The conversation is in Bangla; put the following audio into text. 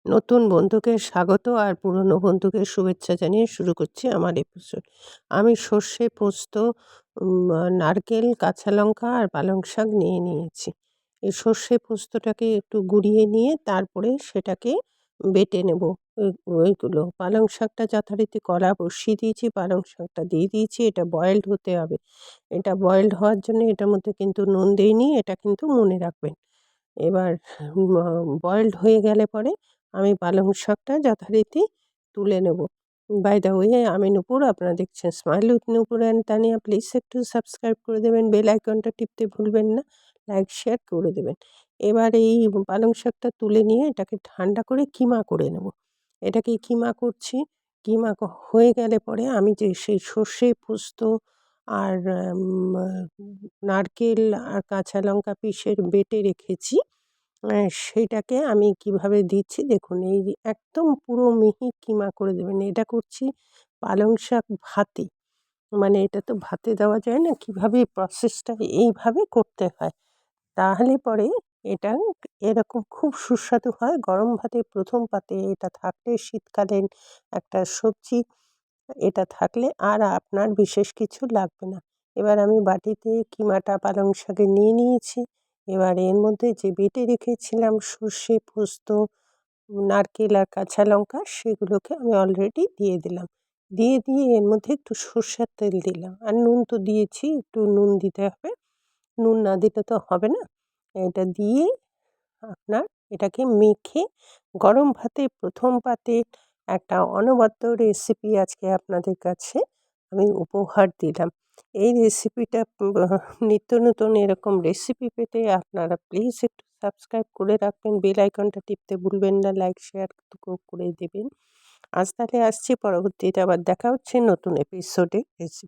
নতুন বন্ধুকে স্বাগত আর পুরনো বন্ধুকে শুভেচ্ছা জানিয়ে শুরু করছি আমার এপিসোড। আমি সর্ষে পোস্ত, নারকেল, কাঁচা লঙ্কা আর পালং শাক নিয়ে নিয়েছি। এই সর্ষে পোস্তটাকে একটু গুঁড়িয়ে নিয়ে তারপরে সেটাকে বেটে নেব। ওইগুলো পালং শাকটা যথারীতি কড়া বসিয়ে দিয়েছি, পালং শাকটা দিয়ে দিয়েছি। এটা বয়েলড হতে হবে। এটা বয়েলড হওয়ার জন্য এটার মধ্যে কিন্তু নুন দেইনি, এটা কিন্তু মনে রাখবেন। এবার বয়েলড হয়ে গেলে পরে আমি পালং শাকটা যথারীতি তুলে নেব। বাই দ্য ওয়ে, আমি নূপুর, আপনারা দেখছেন smile with Nupur and Tania. Please একটু সাবস্ক্রাইব করে দেবেন, বেল আইকনটা টিপতে ভুলবেন না, লাইক শেয়ার করে দেবেন। এবার এই পালং শাকটা তুলে নিয়ে এটাকে ঠান্ডা করে কিমা করে নেব। এটাকে কিমা করছি। কিমা হয়ে গেলে পরে আমি যে সেই সর্ষে পোস্ত আর নারকেল আর কাঁচা লঙ্কা পিষে বেটে রেখেছি, সেইটাকে আমি কিভাবে দিচ্ছি দেখুন। এই যে একদম পুরো মিহি কিমা করে দেবেন। এটা করছি পালং শাক ভাতে। মানে এটা তো ভাতে দেওয়া যায় না, কিভাবে প্রসেসটা এইভাবে করতে হয়। তাহলে পরে এটা এরকম খুব সুস্বাদু হয়। গরম ভাতে ১ম পাতে এটা থাকলে শীতকালীন একটা সবজি, এটা থাকলে আর আপনার বিশেষ কিছু লাগবে না। এবার আমি বাটিতে কিমাটা পালং শাকে নিয়ে নিয়েছি। এবার এর মধ্যে যে বেটে রেখেছিলাম সর্ষে, পোস্ত, নারকেল আর কাঁচা লঙ্কা, সেগুলোকে আমি অলরেডি দিয়ে দিলাম। দিয়ে এর মধ্যে একটু সর্ষের তেল দিলাম। আর নুন তো দিয়েছি, একটু নুন দিতে হবে। নুন না দিলে তো হবে না। এটা দিয়ে আপনার এটাকে মেখে গরম ভাতে ১ম পাতে একটা অনবদ্য রেসিপি আজকে আপনাদের কাছে আমি উপহার দিলাম। এই রেসিপিটা নিত্য নতুন এরকম রেসিপি পেতে আপনারা প্লিজ একটু সাবস্ক্রাইব করে রাখবেন, বেল আইকনটা টিপতে ভুলবেন না, লাইক শেয়ার করে দেবেন। আজ তাহলে আসছি, পরবর্তীতে আবার দেখা হচ্ছে নতুন এপিসোডে রেসিপি।